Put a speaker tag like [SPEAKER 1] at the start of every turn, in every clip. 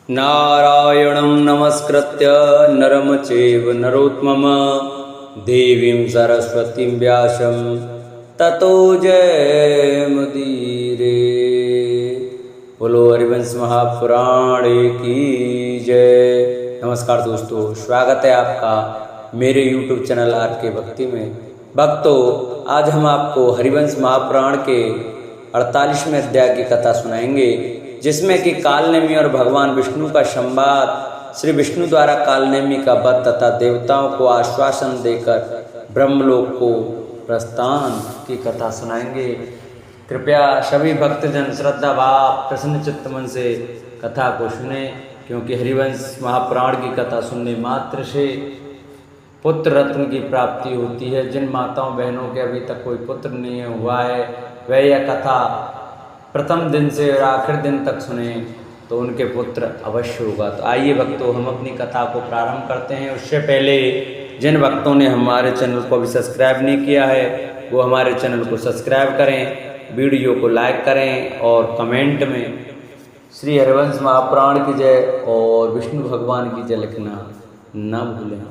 [SPEAKER 1] नारायणं नमस्कृत्य नरं चैव नरोत्तमं देवीं सरस्वतीं व्यासं ततो जयमुदीरये। बोलो हरिवंश महापुराण की जय। नमस्कार दोस्तों, स्वागत है आपका मेरे YouTube चैनल आर के भक्ति में। भक्तों, आज हम आपको हरिवंश महापुराण के 48वें अध्याय की कथा सुनाएंगे, जिसमें कि कालनेमी और भगवान विष्णु का संवाद, श्री विष्णु द्वारा कालनेमी का वध तथा देवताओं को आश्वासन देकर ब्रह्मलोक को प्रस्थान की कथा सुनाएंगे। कृपया सभी भक्तजन श्रद्धा भाव प्रसन्न चित्त मन से कथा को सुने, क्योंकि हरिवंश महापुराण की कथा सुनने मात्र से पुत्र रत्न की प्राप्ति होती है। जिन माताओं बहनों के अभी तक कोई पुत्र नहीं हुआ है, वह यह कथा प्रथम दिन से और आखिर दिन तक सुने तो उनके पुत्र अवश्य होगा। तो आइए भक्तों, हम अपनी कथा को प्रारंभ करते हैं। उससे पहले जिन भक्तों ने हमारे चैनल को अभी सब्सक्राइब नहीं किया है, वो हमारे चैनल को सब्सक्राइब करें, वीडियो को लाइक करें और कमेंट में श्री हरिवंश महापुराण की जय और विष्णु भगवान की जय लिखना न भूलें।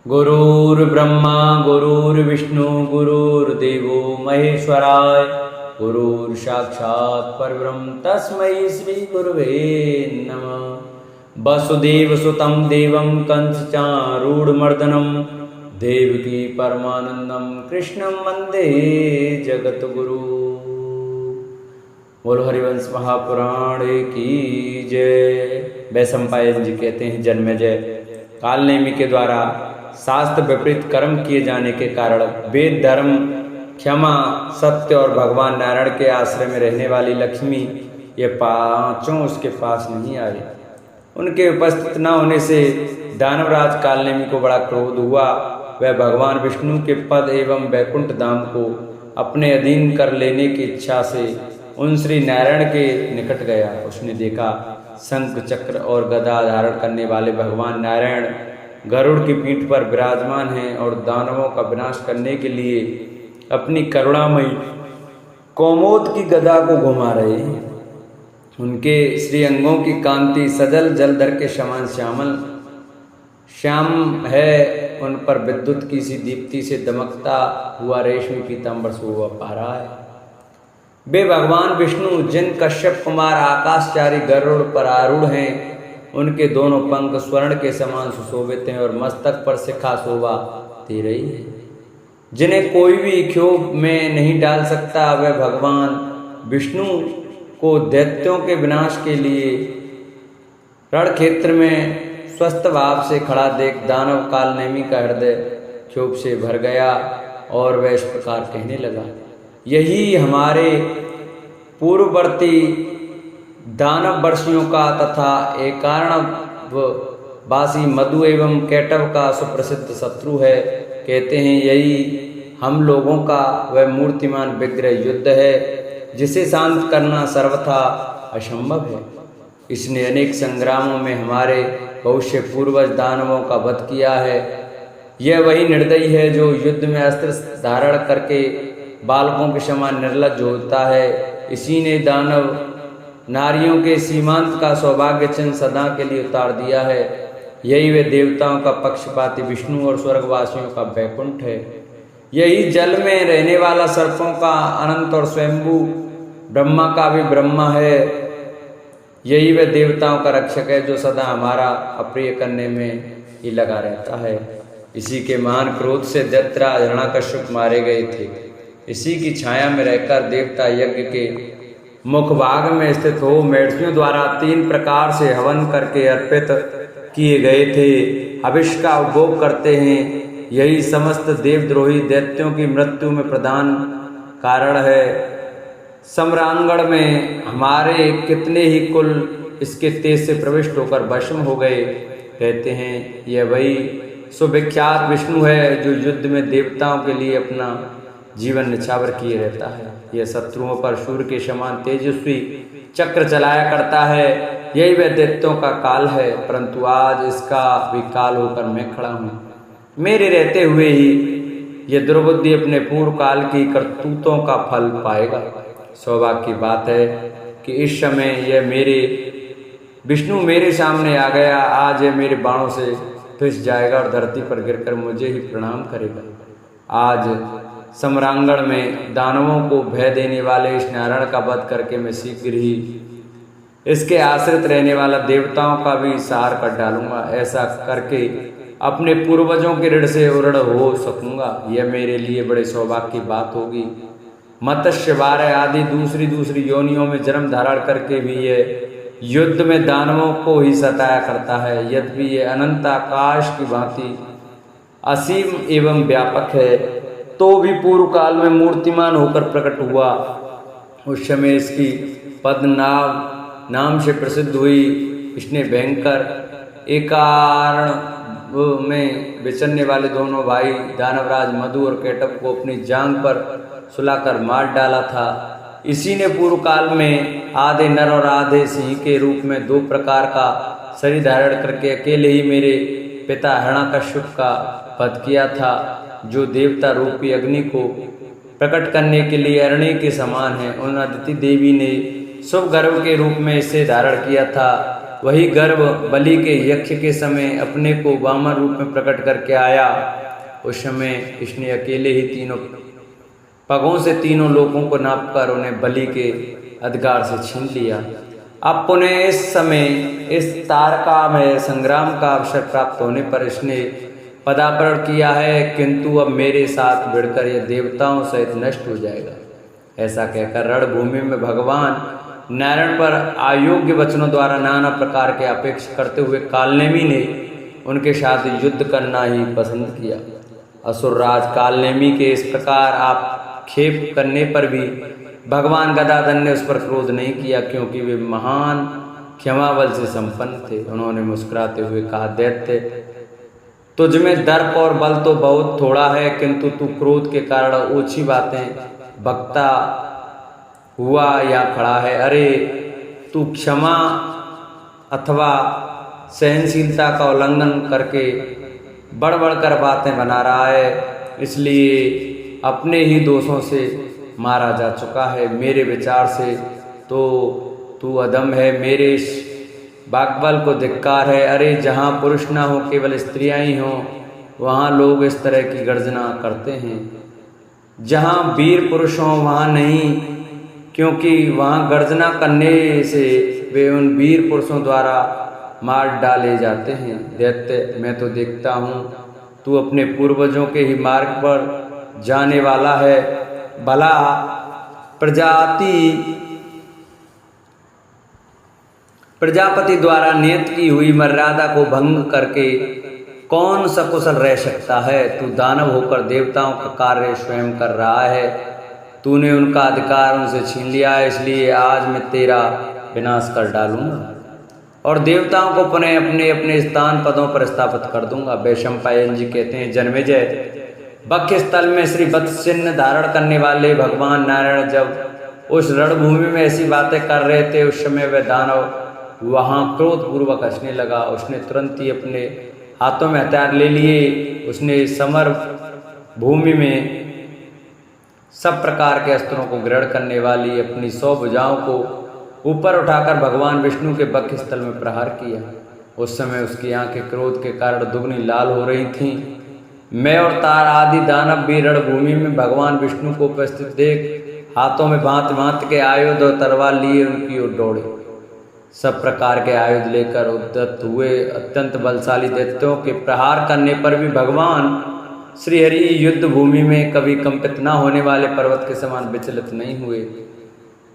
[SPEAKER 1] गुरुर्ब्रह्मा गुरुर्विष्णु गुरुर्देवो महेश्वराय, गुरुर्साक्षात् परब्रह्म तस्मै श्री गुरुवे नमः। वसुदेवसुतं देवं कंसचारूढमर्दनं, देवकी परमानंदं कृष्णं वंदे जगद्गुरु। बोलो हरिवंश महापुराण की जय। वैशंपायन जी कहते हैं, जन्मेजय कालनेमी के द्वारा शास्त्र विपरीत कर्म किए जाने के कारण वेद, धर्म, क्षमा, सत्य और भगवान नारायण के आश्रय में रहने वाली लक्ष्मी, ये पांचों उसके पास नहीं आए। उनके उपस्थित न होने से दानवराज कालनेमी को बड़ा क्रोध हुआ। वह भगवान विष्णु के पद एवं वैकुंठ धाम को अपने अधीन कर लेने की इच्छा से उन श्री नारायण के निकट गया। उसने देखा शंख, चक्र और गदा धारण करने वाले भगवान नारायण गरुड़ की पीठ पर विराजमान हैं और दानवों का विनाश करने के लिए अपनी करुणामयी कौमोद की गदा को घुमा रहे हैं। उनके श्री अंगों की कांति सजल जलधर के समान श्याम है। उन पर विद्युत की सी दीप्ति से दमकता हुआ रेशमी पीतांबर शोभा पा रहा है। वे भगवान विष्णु जिन कश्यप कुमार आकाशचारी गरुड़ पर आरूढ़ हैं, उनके दोनों पंख स्वर्ण के समान सुशोभित हैं और मस्तक पर शिखा शोभा दे रही है, जिन्हें कोई भी क्षोभ में नहीं डाल सकता। वह भगवान विष्णु को दैत्यों के विनाश के लिए रण क्षेत्र में स्वस्थ भाव से खड़ा देख दानव कालनेमी का हृदय क्षोभ से भर गया और वह इस प्रकार कहने लगा, यही हमारे पूर्ववर्ती दानव वर्षियों का तथा एकार्णववासी मधु एवं कैटव का सुप्रसिद्ध शत्रु है। कहते हैं यही हम लोगों का वह मूर्तिमान विग्रह युद्ध है, जिसे शांत करना सर्वथा असंभव है। इसने अनेक संग्रामों में हमारे बहुत से पूर्वज दानवों का वध किया है। यह वही निर्दयी है जो युद्ध में अस्त्र धारण करके बालकों के समान निर्लज्ज होता है। इसी ने दानव नारियों के सीमांत का सौभाग्य चिन्ह सदा के लिए उतार दिया है। यही वे देवताओं का पक्षपाती विष्णु और स्वर्गवासियों का वैकुंठ है। यही जल में रहने वाला सर्पों का अनंत और स्वयंभू ब्रह्मा का भी ब्रह्मा है। यही वे देवताओं का रक्षक है जो सदा हमारा अप्रिय करने में ही लगा रहता है। इसी के महान क्रोध से दैत्याज हिरण्यकश्यप मारे गए थे। इसी की छाया में रहकर देवता यज्ञ के मुख भाग में स्थित हो मेढसियों द्वारा 3 प्रकार से हवन करके अर्पित किए गए थे। हविष्य का उपभोग करते हैं। यही समस्त देवद्रोही दैत्यों की मृत्यु में प्रधान कारण है। सम्रांगण में हमारे कितने ही कुल इसके तेज से प्रविष्ट होकर भस्म हो गए। कहते हैं यह वही सुविख्यात विष्णु है जो युद्ध में देवताओं के लिए अपना जीवन निछावर किए रहता है। यह शत्रुओं पर सूर्य के समान तेजस्वी चक्र चलाया करता है। यही वह दैत्यों का काल है, परंतु आज इसका भी काल होकर मैं खड़ा हूँ। मेरे रहते हुए ही यह दुर्बुद्धि अपने पूर्व काल की करतूतों का फल पाएगा। सौभाग्य की बात है कि इस समय यह मेरे विष्णु मेरे सामने आ गया, आज यह मेरे बाणों से फिस जाएगा और धरती पर गिरकर मुझे ही प्रणाम करेगा। आज सम्रांगण में दानवों को भय देने वाले इस नारायण का वध करके मैं शीघ्र ही इसके आश्रित रहने वाला देवताओं का भी सहार कर डालूंगा। ऐसा करके अपने पूर्वजों के ऋण से उऋण हो सकूंगा। यह मेरे लिए बड़े सौभाग्य की बात होगी। मत्स्य, वाराह आदि दूसरी योनियों में जन्म धारण करके भी यह युद्ध में दानवों को ही सताया करता है। यद्यपि ये अनंत आकाश की भांति असीम एवं व्यापक है, तो भी पूर्व काल में मूर्तिमान होकर प्रकट हुआ। उस समय इसकी पद्मनाभ नाम से प्रसिद्ध हुई। इसने भयंकर एकारण में विचरने वाले दोनों भाई दानवराज मधु और केटव को अपनी जांग पर सुलाकर मार डाला था। इसी ने पूर्व काल में आधे नर और आधे सिंह के रूप में 2 प्रकार का शरीर धारण करके अकेले ही मेरे पिता हिरण्यकश्यप का वध किया था, जो देवता रूपी अग्नि को प्रकट करने के लिए अरण्य के समान है। उन अदिति देवी ने शुभ गर्भ के रूप में इसे धारण किया था। वही गर्भ बलि के यक्ष के समय अपने को वामन रूप में प्रकट करके आया। उस समय इसने अकेले ही 3 पगों से 3 लोगों को नापकर उन्हें बलि के अधिकार से छीन लिया। अब पुनः इस समय इस तारका में संग्राम का अवसर प्राप्त होने पर इसने पदार्पण किया है, किंतु अब मेरे साथ भिड़कर यह देवताओं सहित नष्ट हो जाएगा। ऐसा कहकर रणभूमि में भगवान नारायण पर अयोग्य वचनों द्वारा नाना प्रकार के अपेक्षा करते हुए कालनेमी ने उनके साथ युद्ध करना ही पसंद किया। असुरराज कालनेमी के इस प्रकार आक्षेप करने पर भी भगवान गदाधर ने उस पर क्रोध नहीं किया, क्योंकि वे महान क्षमा बल से संपन्न थे। उन्होंने मुस्कुराते हुए कहा, दैत्य, तुझ में दर्प और बल तो बहुत थोड़ा है, किंतु तू क्रोध के कारण ओछी बातें बकता हुआ यहाँ खड़ा है। अरे तू क्षमा अथवा सहनशीलता का उल्लंघन करके बढ़ बढ़कर बातें बना रहा है, इसलिए अपने ही दोषों से मारा जा चुका है। मेरे विचार से तो तू अधम है, मेरे इस बाकबल को धिक्कार है। अरे जहाँ पुरुष ना हो, केवल स्त्रियां ही हों, वहाँ लोग इस तरह की गर्जना करते हैं। जहाँ वीर पुरुष हों वहाँ नहीं, क्योंकि वहाँ गर्जना करने से वे उन वीर पुरुषों द्वारा मार डाले जाते हैं। दैत्य, मैं तो देखता हूँ तू अपने पूर्वजों के ही मार्ग पर जाने वाला है। भला प्रजापति द्वारा नियत की हुई मर्यादा को भंग करके कौन सकुशल रह सकता है? तू दानव होकर देवताओं का कार्य स्वयं कर रहा है। तूने उनका अधिकार उनसे छीन लिया है, इसलिए आज मैं तेरा विनाश कर डालूंगा और देवताओं को पुनः अपने अपने स्थान पदों पर स्थापित कर दूंगा। वैशंपायन जी कहते हैं, जन्मेजय, वक्ष स्थल में श्री वत्स चिन्ह धारण करने वाले भगवान नारायण जब उस रणभूमि में ऐसी बातें कर रहे थे, उस समय वह दानव वहां क्रोध पूर्वक हंसने लगा। उसने तुरंत ही अपने हाथों में हथियार ले लिए। उसने समर भूमि में सब प्रकार के अस्त्रों को ग्रहण करने वाली अपनी 100 भुजाओं को ऊपर उठाकर भगवान विष्णु के वक्ष स्थल में प्रहार किया। उस समय उसकी आंखें क्रोध के कारण दुगनी लाल हो रही थीं। मैं और तार आदि दानव भी रणभूमि में भगवान विष्णु को उपस्थित देख हाथों में भांति भांति के आयुध और तलवार लिए उनकी ओर दौड़े। सब प्रकार के आयुध लेकर उद्यत हुए। अत्यंत बलशाली दैत्यों के प्रहार करने पर भी भगवान श्रीहरि युद्ध भूमि में कभी कंपित न होने वाले पर्वत के समान विचलित नहीं हुए,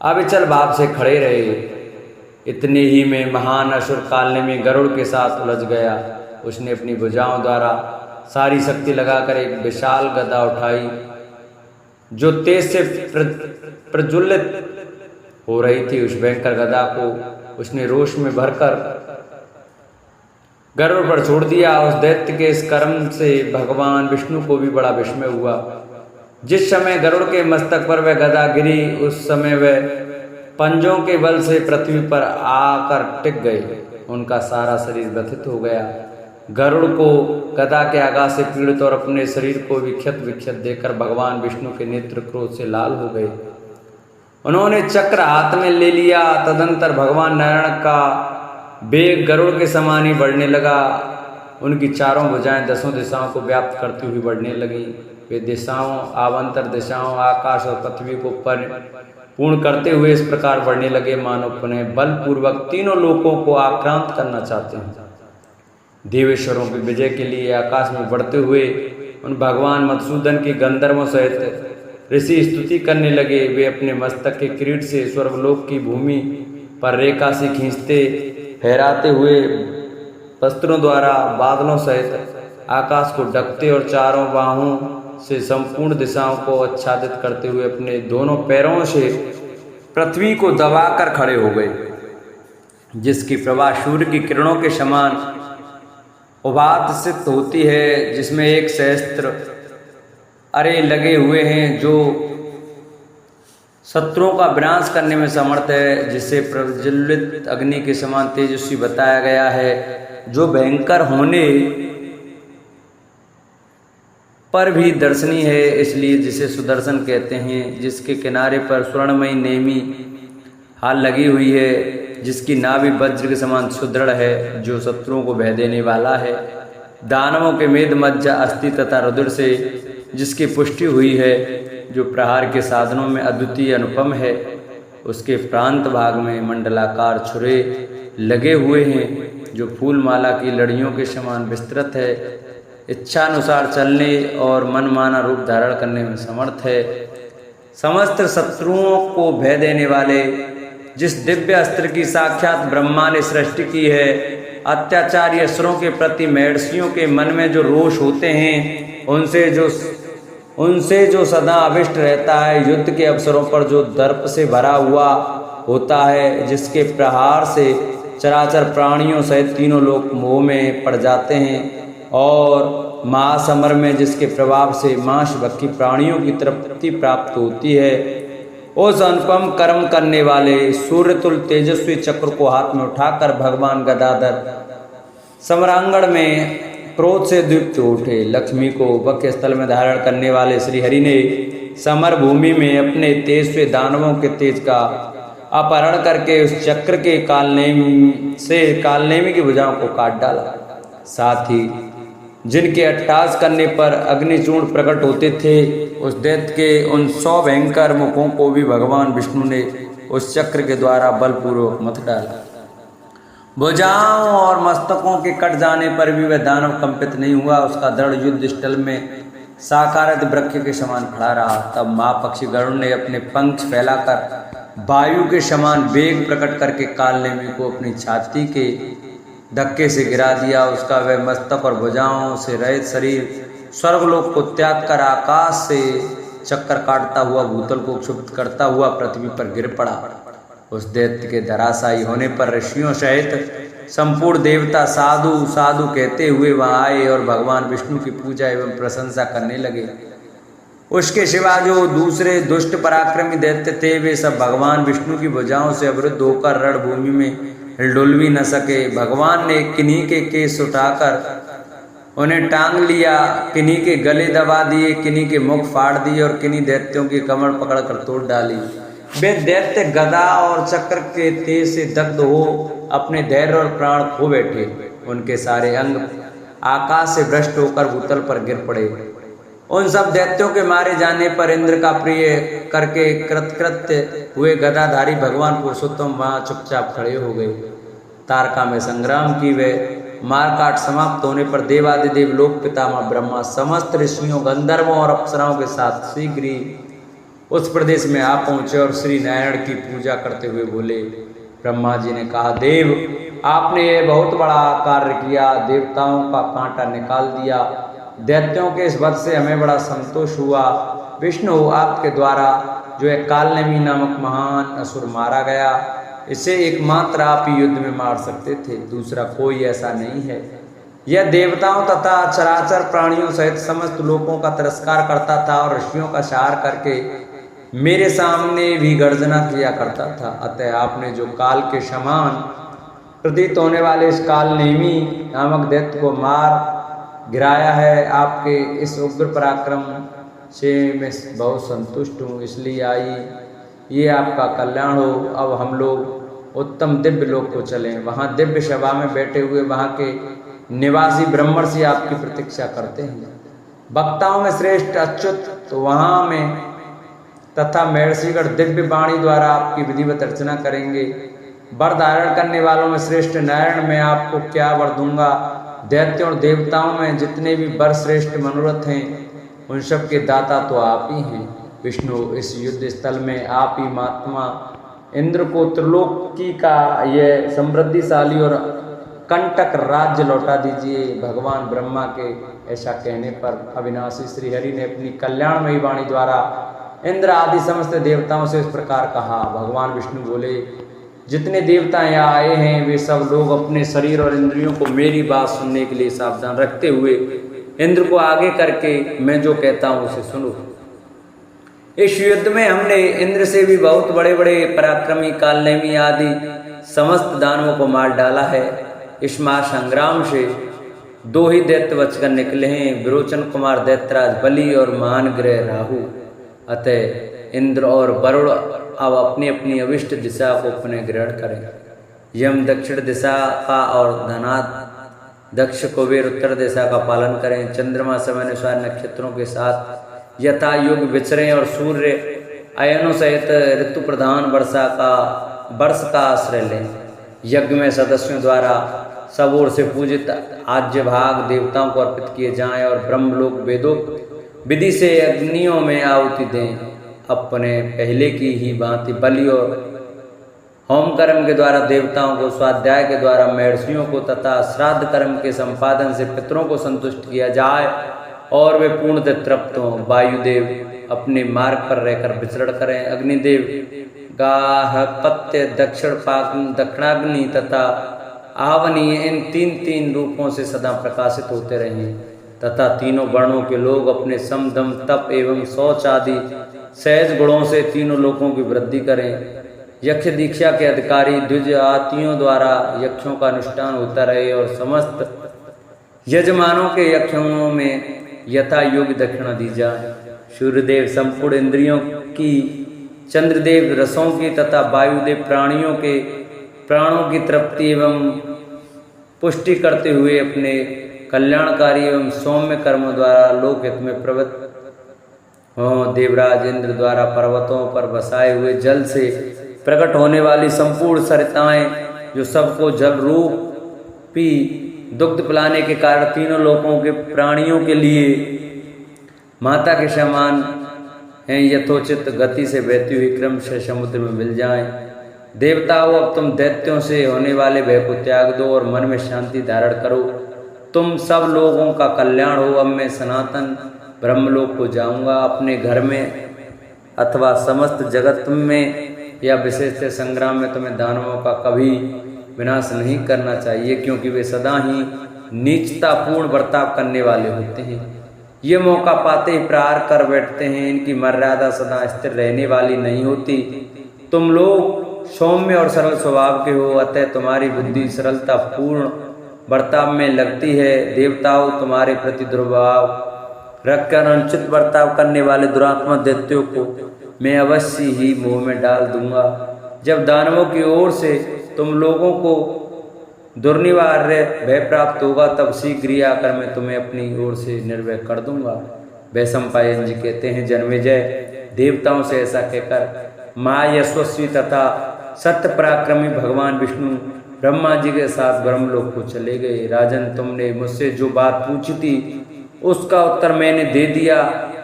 [SPEAKER 1] अविचल भाव से खड़े रहे। इतने ही में महान असुर कालनेमी गरुड़ के साथ उलझ गया। उसने अपनी भुजाओं द्वारा सारी शक्ति लगाकर एक विशाल गदा उठाई, जो तेज से प्रज्वलित हो रही थी। उस भयंकर गदा को उसने रोष में भरकर गरुड़ पर छोड़ दिया। उस दैत्य के इस कर्म से भगवान विष्णु को भी बड़ा विस्मय हुआ। जिस समय गरुड़ के मस्तक पर वह गदा गिरी, उस समय वह पंजों के बल से पृथ्वी पर आकर टिक गए। उनका सारा शरीर व्यथित हो गया। गरुड़ को गदा के आघात से पीड़ित और अपने शरीर को विक्षत विक्षत देखकर भगवान विष्णु के नेत्र क्रोध से लाल हो गए। उन्होंने चक्र हाथ में ले लिया। तदंतर भगवान नारायण का वेग गरुड़ के समान ही बढ़ने लगा। उनकी चारों भुजाएं दसों दिशाओं को व्याप्त करती हुई बढ़ने लगी। वे दिशाओं, आवांतर दिशाओं, आकाश और पृथ्वी को पूर्ण करते हुए इस प्रकार बढ़ने लगे मानो पुनः बलपूर्वक तीनों लोकों को आक्रांत करना चाहते हैं। देवेश्वरों की विजय के लिए आकाश में बढ़ते हुए उन भगवान मधुसूदन की गंधर्वों सहित ऋषि स्तुति करने लगे। वे अपने मस्तक के किरीट से स्वर्गलोक की भूमि पर रेखा से खींचते फहराते हुए वस्त्रों द्वारा बादलों सहित आकाश को ढकते और चारों बाहों से संपूर्ण दिशाओं को आच्छादित करते हुए अपने दोनों पैरों से पृथ्वी को दबाकर खड़े हो गए, जिसकी प्रभा सूर्य की किरणों के समान उभात सिद्ध होती है, जिसमें एक सहस्त्र अरे लगे हुए हैं, जो शत्रुओं का विनाश करने में समर्थ है, जिसे प्रज्वलित अग्नि के समान तेजस्वी बताया गया है, जो भयंकर होने पर भी दर्शनीय है, इसलिए जिसे सुदर्शन कहते हैं, जिसके किनारे पर स्वर्णमयी नेमी हाल लगी हुई है, जिसकी नाभि वज्र के समान सुदृढ़ है, जो शत्रुओं को भय देने वाला है, दानवों के मेद मज्जा अस्थि तथा रुधिर से जिसकी पुष्टि हुई है, जो प्रहार के साधनों में अद्वितीय अनुपम है, उसके प्रांत भाग में मंडलाकार छुरे लगे हुए हैं, जो फूलमाला की लड़ियों के समान विस्तृत है, इच्छानुसार चलने और मनमाना रूप धारण करने में समर्थ है, समस्त शत्रुओं को भय देने वाले, जिस दिव्य अस्त्र की साक्षात ब्रह्मा ने सृष्टि की है, अत्याचारी असुरों के प्रति महर्षियों के मन में जो रोष होते हैं, उनसे जो सदा अभिष्ट रहता है, युद्ध के अवसरों पर जो दर्प से भरा हुआ होता है, जिसके प्रहार से चराचर प्राणियों सहित तीनों लोग मोह में पड़ जाते हैं, और महासमर में जिसके प्रभाव से मांस भक्षी प्राणियों की तृप्ति प्राप्त होती है, उस अनुपम कर्म करने वाले सूर्यतुल तेजस्वी चक्र को हाथ में उठाकर भगवान गदाधर सम्रांगण में क्रोध से दीप्त उठे। लक्ष्मी को वक्ष स्थल में धारण करने वाले श्री हरि ने समर भूमि में अपने तेज से दानवों के तेज का अपहरण करके उस चक्र के कालनेमी की भुजाओं को काट डाला। साथ ही जिनके अट्टहास करने पर अग्निचूर्ण प्रकट होते थे, उस दैत्य के उन 100 भयंकर मुखों को भी भगवान विष्णु ने उस चक्र के द्वारा बलपूर्वक मत डाला। भुजाओं और मस्तकों के कट जाने पर भी वह दानव कंपित नहीं हुआ। उसका दृढ़ युद्ध स्थल में साकारत वृक्ष के समान खड़ा रहा। तब माँ पक्षी गरुड़ ने अपने पंख फैलाकर वायु के समान वेग प्रकट करके कालनेमी को अपनी छाती के धक्के से गिरा दिया। उसका वह मस्तक और भुजाओं से रहित शरीर स्वर्गलोक को त्याग कर आकाश से चक्कर काटता हुआ भूतल को क्षुब्ध करता हुआ पृथ्वी पर गिर पड़ा। उस दैत्य के धराशायी होने पर ऋषियों सहित संपूर्ण देवता साधु साधु कहते हुए वहां आए और भगवान विष्णु की पूजा एवं प्रशंसा करने लगे। उसके सिवा जो दूसरे दुष्ट पराक्रमी दैत्य थे, वे सब भगवान विष्णु की भुजाओं से अवरुद्ध होकर रणभूमि में हिलडुल भी न सके। भगवान ने किन्हीं के केस उठाकर उन्हें टांग लिया, किन्हीं के गले दबा दिए, किन्हीं के मुख फाड़ दिए और किन्हीं दैत्यों की कमर पकड़कर तोड़ डाली। वे दैत्य गदा और चक्र के तेज से दग्ध हो अपने धैर्य और प्राण खो बैठे। उनके सारे अंग आकाश से भ्रष्ट होकर भूतल पर गिर पड़े। उन सब दैत्यों के मारे जाने पर इंद्र का प्रिय करके कृतकृत्य हुए गदाधारी भगवान पुरुषोत्तम वहां चुपचाप खड़े हो गए। तारका में संग्राम की वे मारकाट समाप्त होने पर देवादिदेव लोक पितामह ब्रह्मा समस्त ऋषियों, गंधर्वों और अप्सराओं के साथ शीघ्र ही उस प्रदेश में आ पहुंचे और श्री नारायण की पूजा करते हुए बोले। ब्रह्मा जी ने कहा, देव, आपने ये बहुत बड़ा कार्य किया, देवताओं का कांटा निकाल दिया। दैत्यों के इस वध से हमें बड़ा संतोष हुआ। विष्णु, आपके द्वारा जो एक कालनेमी नामक महान असुर मारा गया, इसे एकमात्र आप ही युद्ध में मार सकते थे, दूसरा कोई ऐसा नहीं है। यह देवताओं तथा चराचर प्राणियों सहित समस्त लोगों का तिरस्कार करता था और ऋषियों का सहार करके मेरे सामने भी गर्जना किया करता था। अतः आपने जो काल के समान प्रतीत होने वाले इस कालनेमी नामक दैत्य को मार गिराया है। आपके इस उग्र पराक्रम से मैं बहुत संतुष्ट हूँ। इसलिए आई ये आपका कल्याण हो। अब हम लोग उत्तम दिव्य लोक को चलें। वहाँ दिव्य सभा में बैठे हुए वहाँ के निवासी ब्रह्मर्षि आपकी प्रतीक्षा करते हैं। वक्ताओं में श्रेष्ठ अच्युत तो वहाँ में तथा महर्षिगण दिव्य वाणी द्वारा आपकी विधिवत अर्चना करेंगे। वर धारण करने वालों में श्रेष्ठ नारायण, मैं आपको क्या वर दूंगा। दैत्यों और देवताओं में जितने भी वर श्रेष्ठ मनोरथ हैं उन सब के दाता तो आप ही हैं। विष्णु, इस युद्ध स्थल में आप ही महात्मा इंद्र को त्रिलोकी का यह समृद्धिशाली और कंटक राज्य लौटा दीजिए। भगवान ब्रह्मा के ऐसा कहने पर अविनाशी श्री हरि ने अपनी कल्याणमयी वाणी द्वारा इंद्र आदि समस्त देवताओं से इस प्रकार कहा। भगवान विष्णु बोले, जितने देवता यहाँ आए हैं वे सब लोग अपने शरीर और इंद्रियों को मेरी बात सुनने के लिए सावधान रखते हुए इंद्र को आगे करके मैं जो कहता हूँ उसे सुनो। इस युद्ध में हमने इंद्र से भी बहुत बड़े बड़े पराक्रमी कालनेमी आदि समस्त दानवों को मार डाला है। इस महासंग्राम से दो ही दैत्य बचकर निकले हैं, विरोचन कुमार दैत्यराज बलि और महान ग्रह राहु। अतः इंद्र और वरुण अब अपनी अपनी अविष्ट दिशा को पुनः ग्रहण करें। यम दक्षिण दिशा का और धनाद दक्ष कुबेर उत्तर दिशा का पालन करें। चंद्रमा समयानुसार नक्षत्रों के साथ यथा युग विचरें और सूर्य अयनों सहित ऋतु प्रधान वर्ष का आश्रय लें। यज्ञ में सदस्यों द्वारा सब ओर से पूजित आज्य भाग देवताओं को अर्पित किए जाएं और ब्रह्मलोक वेदों विधि से अग्नियों में आहुति दें। अपने पहले की ही भांति बलि और होम कर्म के द्वारा देवताओं को, स्वाध्याय के द्वारा महर्षियों को तथा श्राद्ध कर्म के संपादन से पितरों को संतुष्ट किया जाए और वे पूर्णतः तृप्त हों। वायुदेव अपने मार्ग पर रहकर विचरण करें। अग्निदेव गार्हपत्य, दक्षिणाग्नि तथा आवनीय इन तीन रूपों से सदा प्रकाशित होते रहें तथा तीनों वर्णों के लोग अपने सम, दम, तप एवं शौच आदि सहज गुणों से तीनों लोकों की वृद्धि करें। यक्ष दीक्षा के अधिकारी द्विज आतियों द्वारा यक्षों का अनुष्ठान होता रहे और समस्त यजमानों के यक्षों में यथा योग्य दक्षिणा दी जाए। सूर्यदेव संपूर्ण इंद्रियों की, चंद्रदेव रसों की तथा वायुदेव प्राणों की तृप्ति एवं पुष्टि करते हुए अपने कल्याणकारी एवं सौम्य कर्मों द्वारा लोकहित में प्रवृत्त हों। देवराज इंद्र द्वारा पर्वतों पर बसाए हुए जल से प्रकट होने वाली संपूर्ण सरिताएं जो सबको जल रूपी दुग्ध पिलाने के कारण तीनों लोकों के प्राणियों के लिए माता के समान हैं, यथोचित गति से बहती हुई क्रम से समुद्र में मिल जाएं। देवताओं, अब तुम दैत्यों से होने वाले भय को त्याग दो और मन में शांति धारण करो। तुम सब लोगों का कल्याण हो। अब मैं सनातन ब्रह्मलोक को जाऊंगा। अपने घर में अथवा समस्त जगत में या विशेष संग्राम में तुम्हें दानवों का कभी विनाश नहीं करना चाहिए, क्योंकि वे सदा ही नीचतापूर्ण बर्ताव करने वाले होते हैं। ये मौका पाते ही प्रहार कर बैठते हैं। इनकी मर्यादा सदा स्थिर रहने वाली नहीं होती। तुम लोग सौम्य और सरल स्वभाव के हो, अतः तुम्हारी बुद्धि सरलता पूर्ण बर्ताव में लगती है। देवताओं, तुम्हारे प्रति दुर्भाव रखकर अनुचित बर्ताव करने वाले दुरात्मा दैत्यों को मैं अवश्य ही मुंह में डाल दूंगा। जब दानवों की ओर से तुम लोगों को दुर्निवार्य भय प्राप्त होगा तब शीघ्र ही आकर मैं तुम्हें अपनी ओर से निर्भय कर दूंगा। वैशंपायन जी कहते हैं, जन्मेजय देवताओं से ऐसा कहकर महायशस्वी तथा सत्य पराक्रमी भगवान विष्णु ब्रह्मा जी के साथ ब्रह्मलोक को चले गए। राजन, तुमने मुझसे जो बात पूछी थी उसका उत्तर मैंने दे दिया।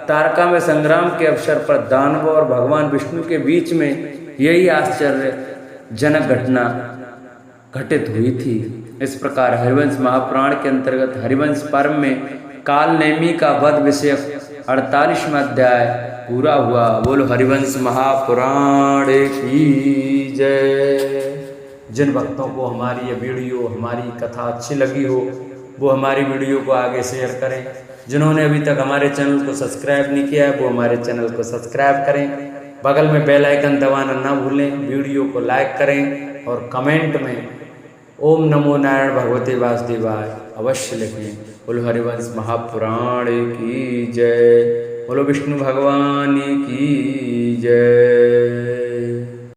[SPEAKER 1] तारका में संग्राम के अवसर पर दानव और भगवान विष्णु के बीच में यही आश्चर्यजनक घटना घटित हुई थी। इस प्रकार हरिवंश महापुराण के अंतर्गत हरिवंश पर्व में कालनेमी का वध विषयक 48वां अध्याय पूरा हुआ। बोलो हरिवंश महापुराण की जय। जिन भक्तों को हमारी ये वीडियो, हमारी कथा अच्छी लगी हो वो हमारी वीडियो को आगे शेयर करें। जिन्होंने अभी तक हमारे चैनल को सब्सक्राइब नहीं किया है वो हमारे चैनल को सब्सक्राइब करें। बगल में बेल आइकन दबाना ना भूलें। वीडियो को लाइक करें और कमेंट में ओम नमो नारायण भगवते वासुदेवाय अवश्य लिखें। बोलो हरिवंश महापुराण की जय। बोलो विष्णु भगवान की जय।